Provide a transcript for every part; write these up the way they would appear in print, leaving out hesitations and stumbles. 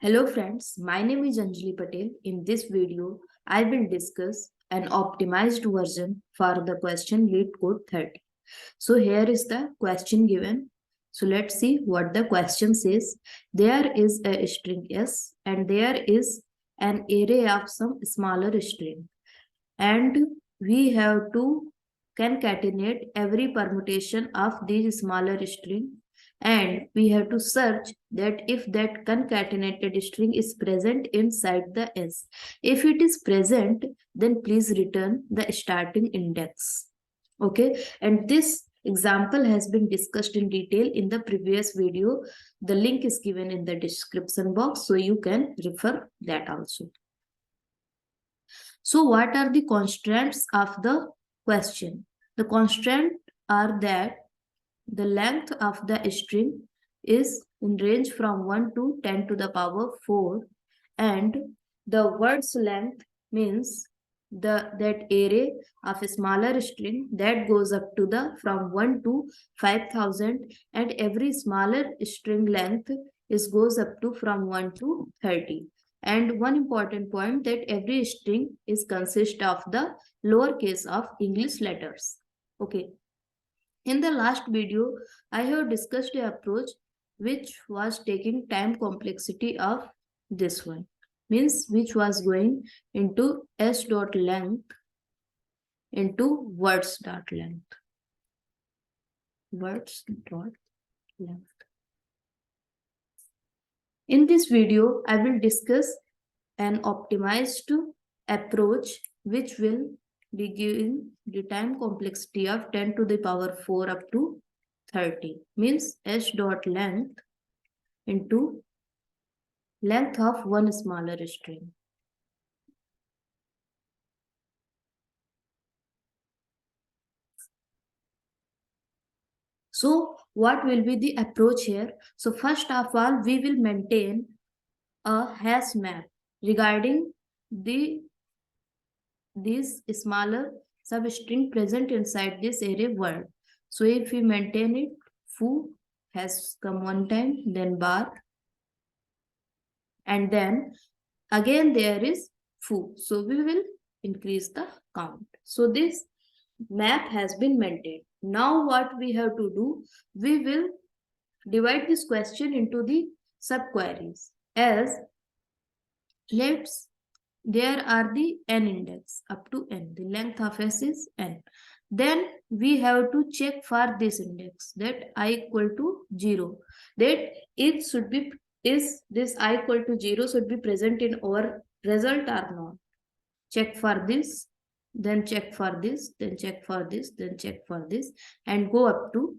Hello friends, my name is Anjali Patel. In this video, I will discuss an optimized version for the question Leetcode 30. So here is the question given. So let's see what the question says. There is a string S and there is an array of some smaller string, and we have to concatenate every permutation of these smaller string, and we have to search that if that concatenated string is present inside the S. If it is present, then please return the starting index. Okay, and this example has been discussed in detail in the previous video. The link is given in the description box, so you can refer that also. So what are the constraints of the question? The constraints are that the length of the string is in range from 1 to 10 to the power 4, and the words length means that array of a smaller string that goes up to the from 1 to 5000, and every smaller string length is goes up to from 1 to 30. And one important point, that every string is consist of the lowercase of English letters. Okay. In the last video, I have discussed a approach which was taking time complexity of this one, means which was going into s dot length into words dot length. Words dot length. In this video, I will discuss an optimized approach which will be giving the time complexity of 10 to the power 4 up to 30, means s dot length into length of one smaller string. So what will be the approach here? So first of all, we will maintain a hash map regarding these smaller substring present inside this array word. So if we maintain it, foo has come one time, then bar, and then again there is foo. So we will increase the count. So this map has been maintained. Now what we have to do, we will divide this question into the subqueries, as there are the n index up to n. The length of s is n. Then we have to check for this index, that I equal to 0. That it should be, is this I equal to 0 should be present in our result or not. Check for this, then check for this, then check for this, then check for this, and go up to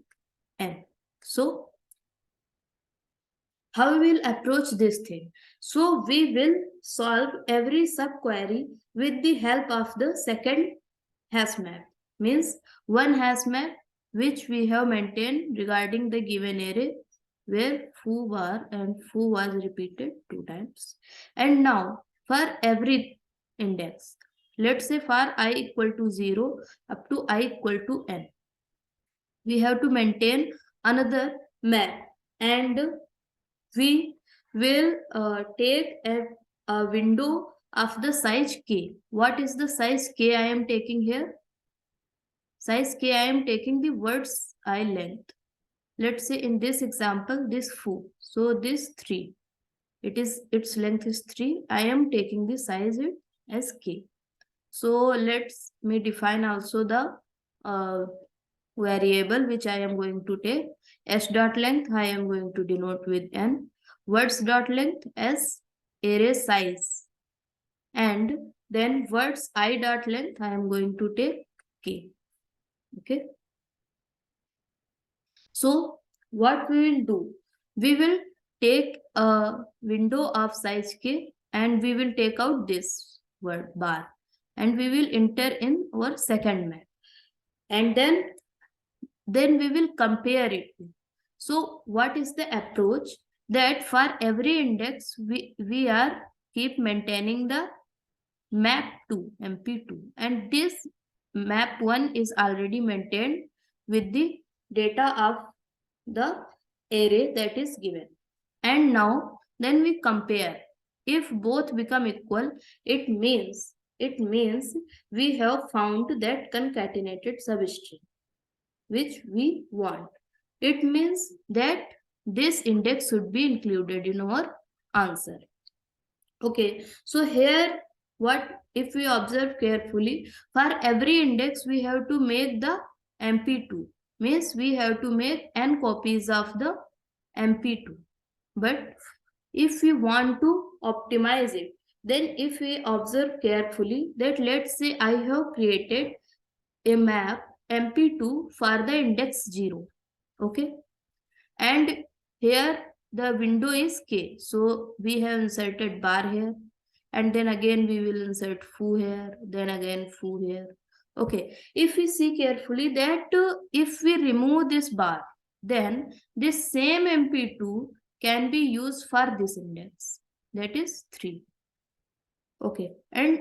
n. So how we will approach this thing? So we will solve every subquery with the help of the second hash map, means one hash map which we have maintained regarding the given array, where foo bar and foo was repeated 2 times. And now for every index, let's say for I equal to 0 up to I equal to n, we have to maintain another map, and we will take a window of the size k. What is the size k I am taking here? Size k I am taking the words I length. Let's say in this example, this foo. So this 3. Its length is 3. I am taking the size as k. So let's me define also the variable which I am going to take. S dot length I am going to denote with n. Words dot length as array size, and then words I dot length I am going to take k. Okay. So what we will do, we will take a window of size k, and we will take out this word bar, and we will enter in our second map, and then we will compare it. So what is the approach? That for every index we are keep maintaining the map 2, mp2, and this map 1 is already maintained with the data of the array that is given. And now then we compare. If both become equal, it means we have found that concatenated substring which we want. It means that this index should be included in our answer. Okay, so here what if we observe carefully, for every index we have to make the MP2, means we have to make n copies of the MP2. But if we want to optimize it, then if we observe carefully that let's say I have created a map MP2 for the index 0. Okay, and here the window is K. So we have inserted bar here, and then again we will insert foo here, then again foo here. Okay, if we see carefully that if we remove this bar, then this same MP2 can be used for this index, that is 3. Okay, and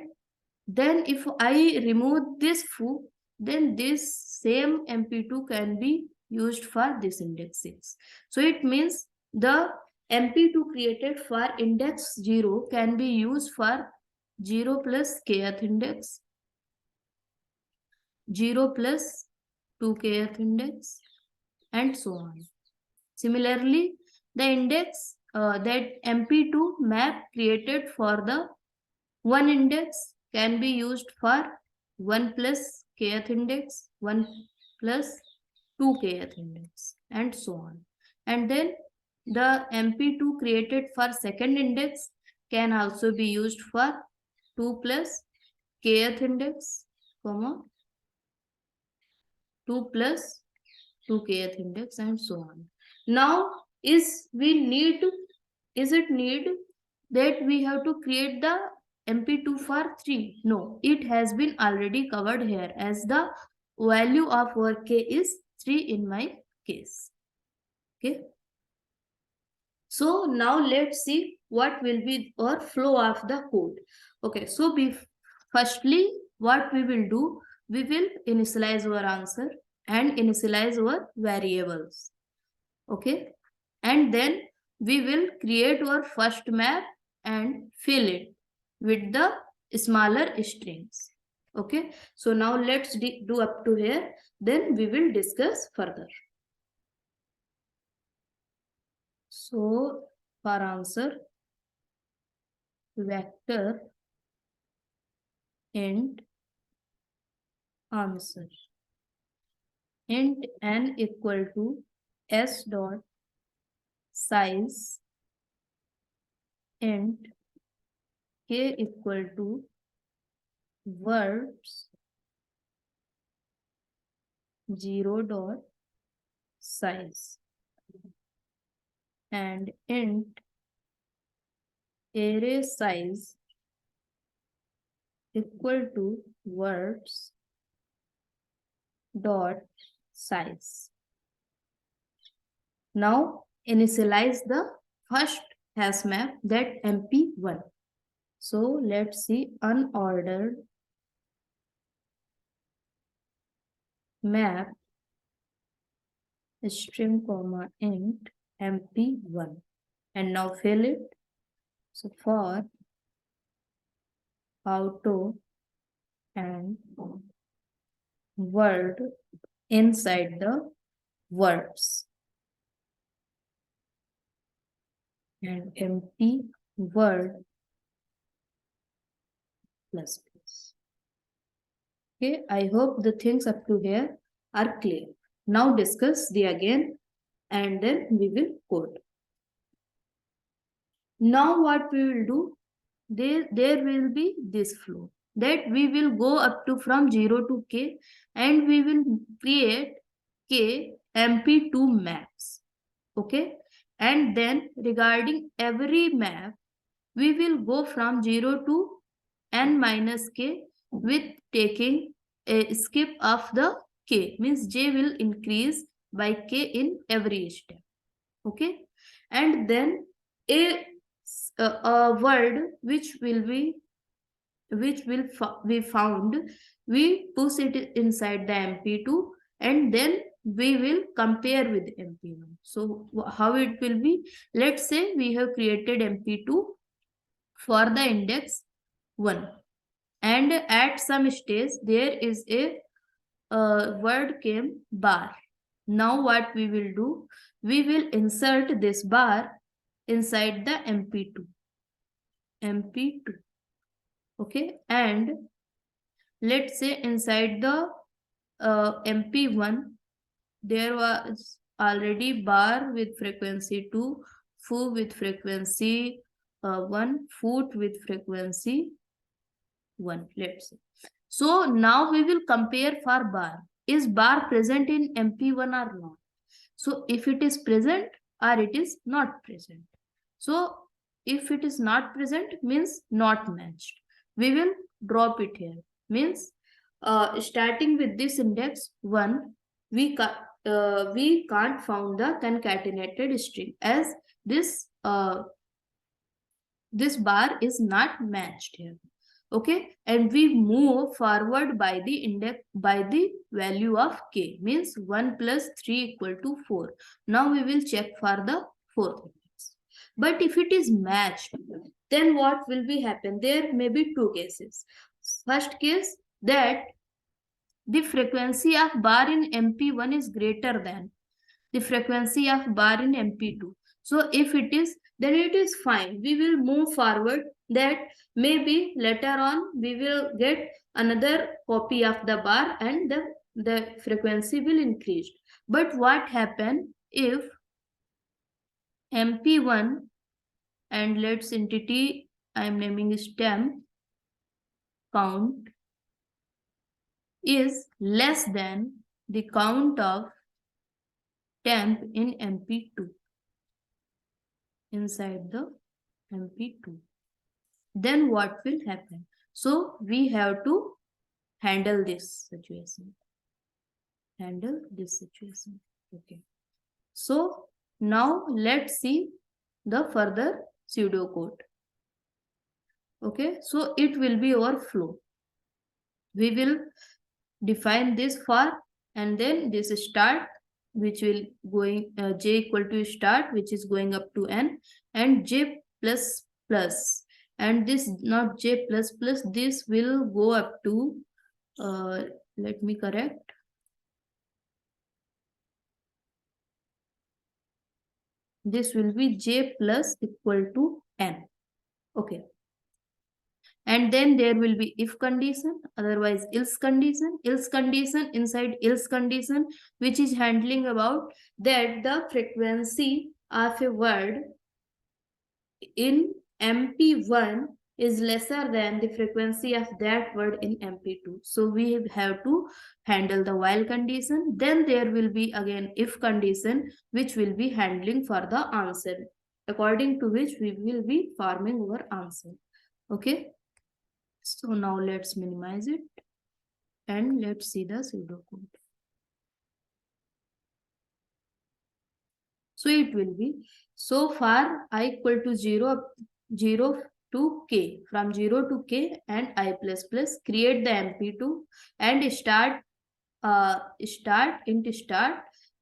then if I remove this foo, then this same MP2 can be used for this index 6. So it means the MP2 created for index 0 can be used for 0 plus kth index, 0 plus 2 kth index, and so on. Similarly, the index that MP2 map created for the one index can be used for 1 plus kth index, 1 plus 2 kth index, and so on. And then the MP2 created for second index can also be used for 2 plus kth index, 2 plus 2 kth index, and so on. Now, is it need that we have to create the MP2 for 3? No, it has been already covered here as the value of our k is 3 in my case. Okay. So now let's see what will be our flow of the code. Okay, so firstly what we will do, we will initialize our answer and initialize our variables. Okay, and then we will create our first map and fill it with the smaller strings. Okay, so now let's do up to here, then we will discuss further. So for answer, vector int answer, int n equal to s dot size, int k equal to words 0 dot size, and int array size equal to words dot size. Now initialize the first hash map, that MP1. So let's see unordered map string comma int MP1, and now fill it. So for auto and word inside the words, and empty word plus plus. Okay, I hope the things up to here are clear. Now discuss the again and then we will code. Now what we will do, there will be this flow that we will go up to from 0 to k, and we will create k MP2 maps. Okay, and then regarding every map we will go from 0 to n minus k with taking a skip of the k, means j will increase by k in every step. Okay, and then a word which will be found, we push it inside the MP2, and then we will compare with MP1. So how it will be? Let's say we have created MP2 for the index 1, and at some stage there is a word came bar. Now what we will do? We will insert this bar inside the MP2. Okay, and let's say inside the MP1 there was already bar with frequency 2, foo with frequency 1, foot with frequency 1, let's say. So now we will compare for bar. Is bar present in MP1 or not? So if it is present or it is not present. So if it is not present means not matched. We will drop it here. Means starting with this index 1, we can't found the concatenated string as this this bar is not matched here. Okay, and we move forward by the index by the value of k, means 1 plus 3 equal to 4. Now we will check for the fourth index. But if it is matched, then what will be happen? There may be two cases. First case, that the frequency of bar in MP1 is greater than the frequency of bar in MP2. So if it is, then it is fine. We will move forward. That maybe later on we will get another copy of the bar and the frequency will increase. But what happen if MP1 and let's entity I am naming is temp count is less than the count of temp in MP2 inside the MP2. Then what will happen? So we have to handle this situation. Okay. So now let's see the further pseudocode. Okay. So it will be our flow. We will define this for, and then this start, which will going j equal to start, which is going up to n, and j plus plus, and this not j plus plus, this will go up to let me correct, this will be j plus equal to n. Okay, and then there will be if condition, otherwise else condition. Else condition, inside else condition, which is handling about that the frequency of a word in MP1 is lesser than the frequency of that word in MP2. So we have to handle the while condition. Then there will be again if condition, which will be handling for the answer, according to which we will be forming our answer. Okay. So now let's minimize it and let's see the pseudocode. So it will be, so far I equal to 0 to k, from 0 to k and I plus plus, create the MP2 and start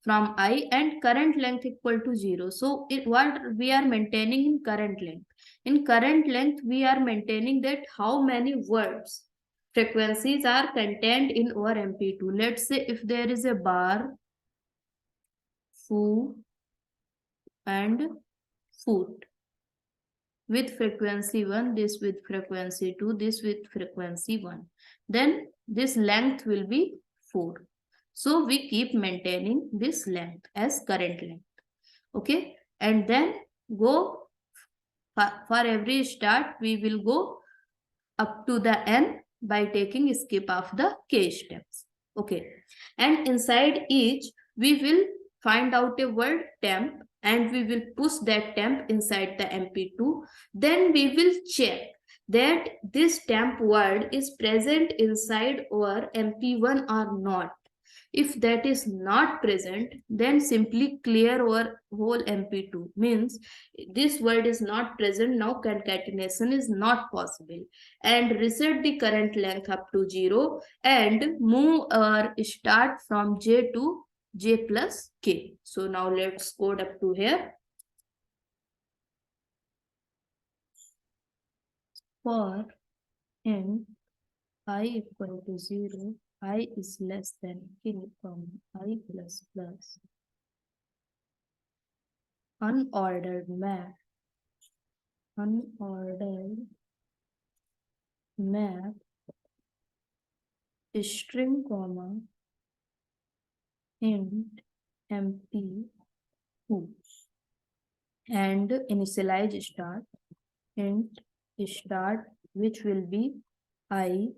from I and current length equal to 0. So what we are maintaining in current length? In current length, we are maintaining that how many words frequencies are contained in our MP2. Let's say if there is a bar, foo, and foot with frequency 1, this with frequency 2, this with frequency 1, then this length will be 4. So we keep maintaining this length as current length. Okay, and then go for every start, we will go up to the n by taking skip of the k steps. Okay, and inside each we will find out a word temp and we will push that temp inside the MP2. Then we will check that this temp word is present inside our MP1 or not. If that is not present, then simply clear our whole MP2. Means this word is not present, now concatenation is not possible. And reset the current length up to 0 and move our start from J to j plus k. So now let's code up to here. For int I equal to 0, I is less than k, I plus plus unordered map string comma int mp2 and initialize start int start, which will be I,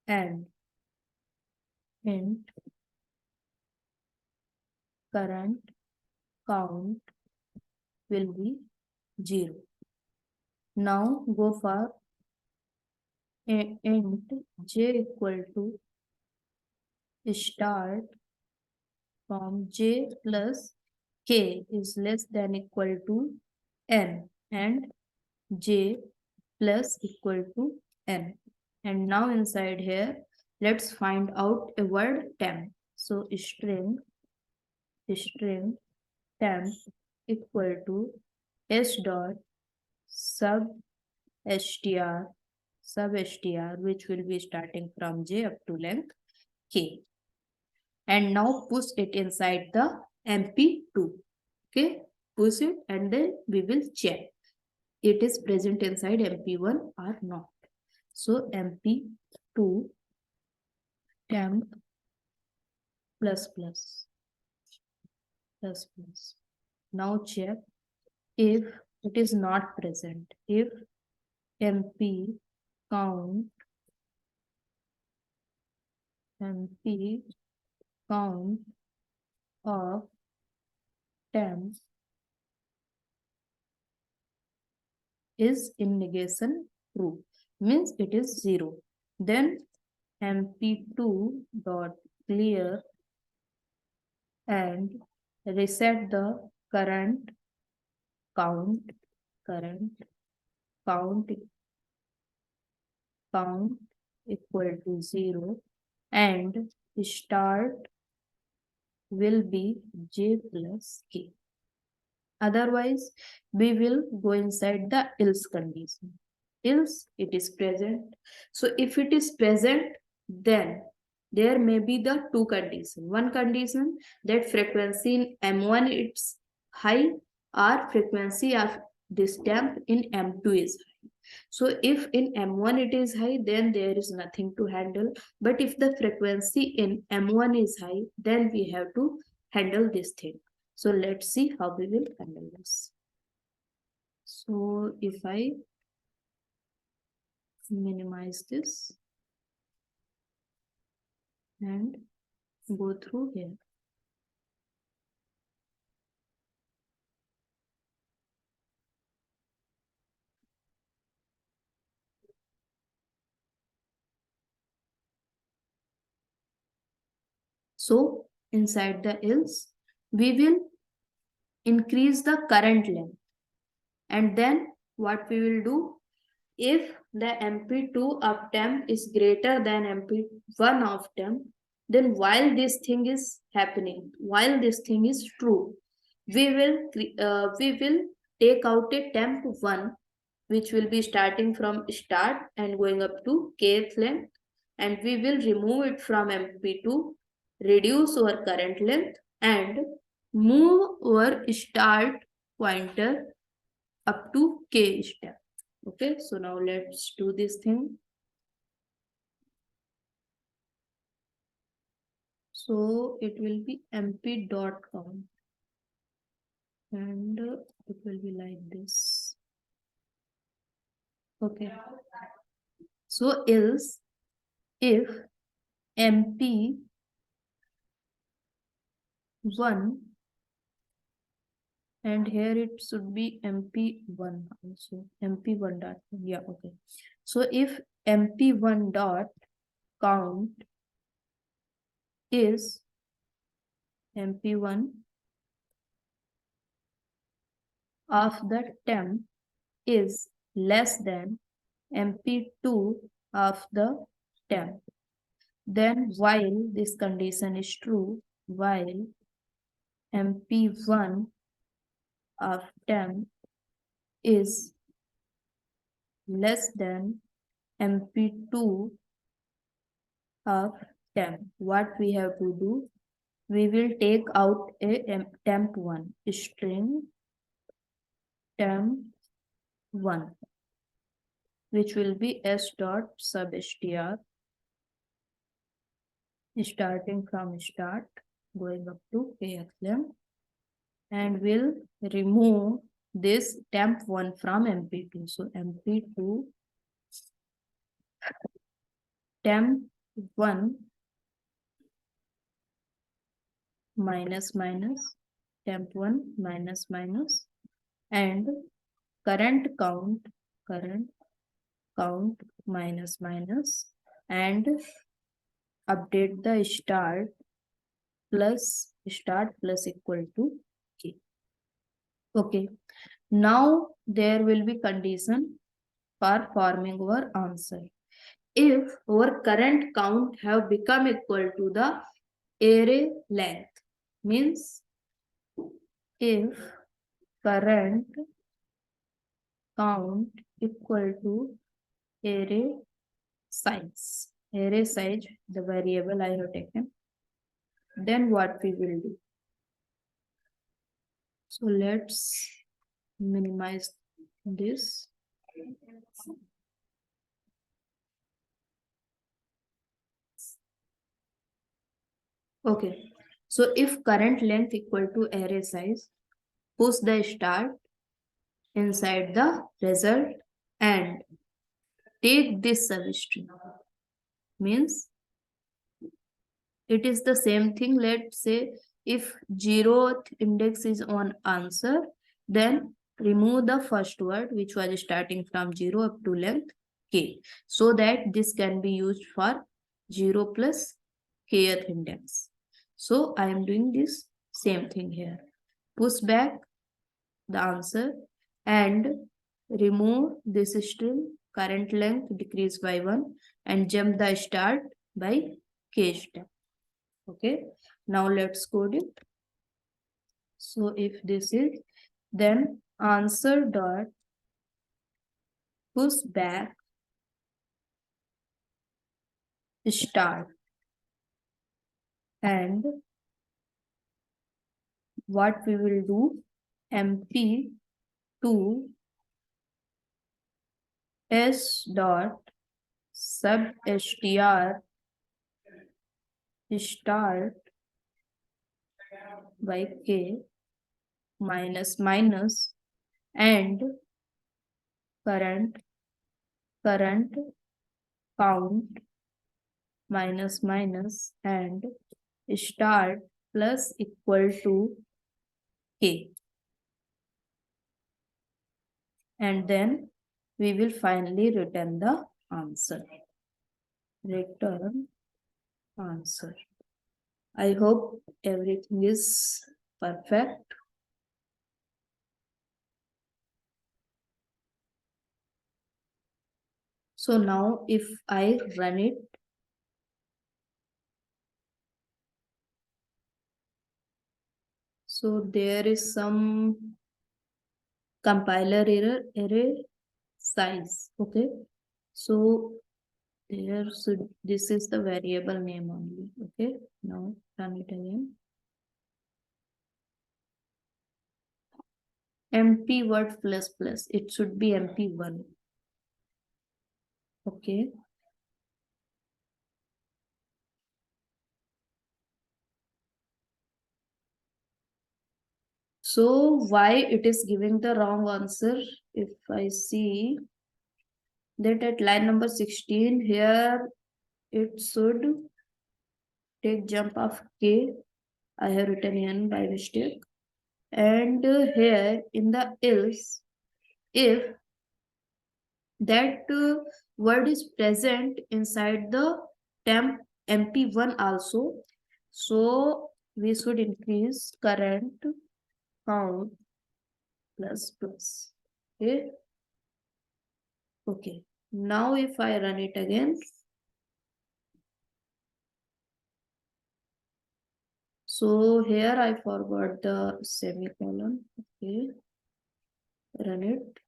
and int current count will be 0. Now go for int j equal to start from j plus k is less than equal to n, and j plus equal to n. And now inside here, let's find out a word temp. So string temp equal to s dot sub str, which will be starting from j up to length k. And now push it inside the mp2. Okay, push it and then we will check it is present inside mp1 or not. So mp2 temp plus plus plus plus. Now check if it is not present. If mp count of temp is in negation true, means it is 0, then mp2 dot clear and reset the current count equal to 0, and start will be j plus k. Otherwise, we will go inside the else condition. Else it is present. So if it is present, then there may be the two conditions. One condition that frequency in M1 it's high, or frequency of this temp in M2 is high. So if in M1 it is high, then there is nothing to handle. But if the frequency in M1 is high, then we have to handle this thing. So let's see how we will handle this. So if I minimize this and go through here. So inside the else, we will increase the current length. And then what we will do, if the mp2 of temp is greater than mp1 of temp, then while this thing is happening, while this thing is true, we will take out a temp1, which will be starting from start and going up to kth length, and we will remove it from mp2, reduce our current length, and move our start pointer up to k step. Okay, so now let's do this thing. So it will be mp dot count, and it will be like this. Okay, so else if mp1 and here it should be mp1 also, mp1 dot, yeah, okay. So if mp1 dot count is mp1 of the temp is less than mp2 of the temp, then while this condition is true, while MP1 of temp is less than MP2 of temp. What we have to do? We will take out a temp1 string temp1, which will be s dot substr, starting from start going up to kth length, and will remove this temp1 from MP2. So MP2 temp1 minus minus temp1 minus minus, and current count minus minus, and update the start plus equal to k. Okay, now there will be condition for forming our answer. If our current count have become equal to the array length, means if current count equal to array size, the variable I have taken, then what we will do? So let's minimize this. Okay, so if current length equal to array size, push the start inside the result and take this substring. Means it is the same thing. Let's say if 0th index is on answer, then remove the first word which was starting from 0 up to length k, so that this can be used for 0 plus kth index. So I am doing this same thing here. Push back the answer and remove this string, current length decrease by 1, and jump the start by k step. Okay, now let's code it. So if this is, then answer dot push back start, and what we will do, mp2 s dot substr start by k minus minus, and current count minus minus, and start plus equal to k, and then we will finally return the answer. Return answer. I hope everything is perfect. So now if I run it, so there is some compiler error, array size. Okay, so there should, this is the variable name only. Okay, now run it again. MP word plus plus, it should be MP1. Okay, so why it is giving the wrong answer? If I see that at line number 16 here, it should take jump of k. I have written n by mistake. And here in the else, if that word is present inside the temp mp1 also, so we should increase current count plus plus. Okay. Okay. Now if I run it again, So here I forgot the semicolon. Okay, run it.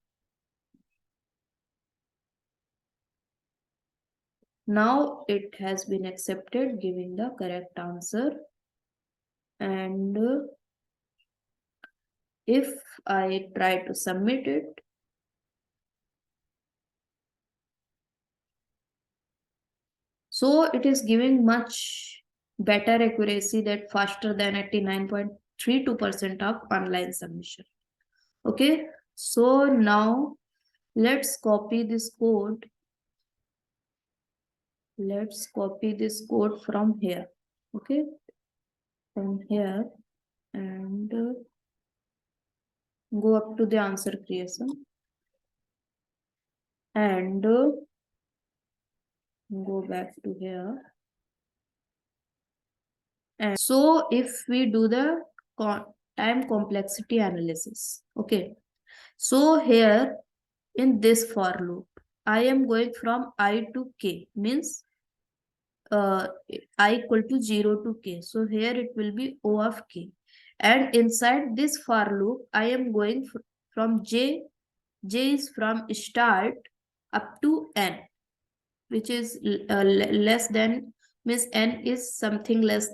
Now it has been accepted, giving the correct answer. And if I try to submit it, so it is giving much better accuracy, that faster than 89.32% of online submission. Okay, so now let's copy this code. Let's copy this code from here. Okay, from here, and go up to the answer creation, and go back to here. And so if we do the time complexity analysis, okay, so here in this for loop, I am going from I to k, means I equal to 0 to k. So here it will be O of k. And inside this for loop, I am going from j. J is from start up to n, which is less than, means n is something less,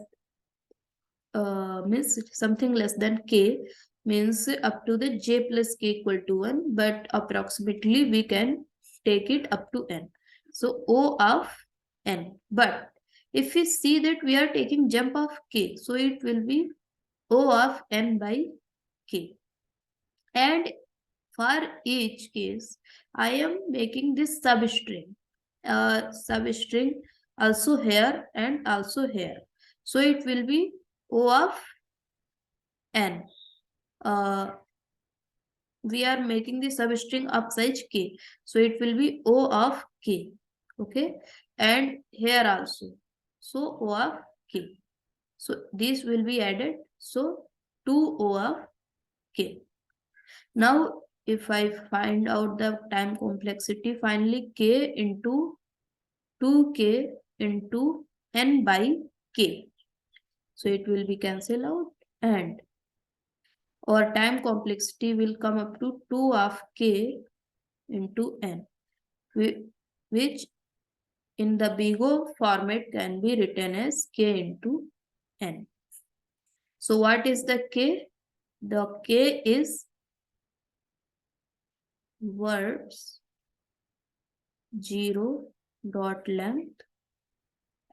means something less than k, means up to the j plus k equal to 1, but approximately we can take it up to n. So O of n. But if we see that we are taking jump of k, so it will be O of n by k. And for each case, I am making this substring. Substring also here and also here. So it will be O of n. We are making the substring of size k. So it will be O of k. Okay. And here also. So O of k. So this will be added. So 2O of k. Now if I find out the time complexity, finally k into 2k into n by k. So it will be cancelled out, and our time complexity will come up to 2 of k into n, which in the BIGO format can be written as k into n. So what is the k? The k is words 0 dot length,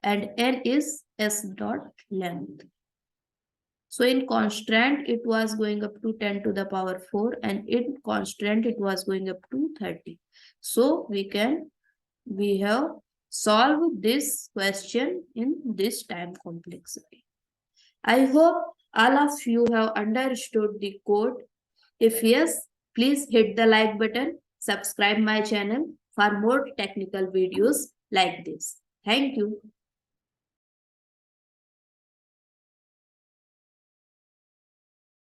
and n is s dot length. So in constant, it was going up to 10 to the power 4, and in constant, it was going up to 30. So we have solved this question in this time complexity. I hope all of you have understood the code. If yes, please hit the like button, subscribe my channel for more technical videos like this. Thank you.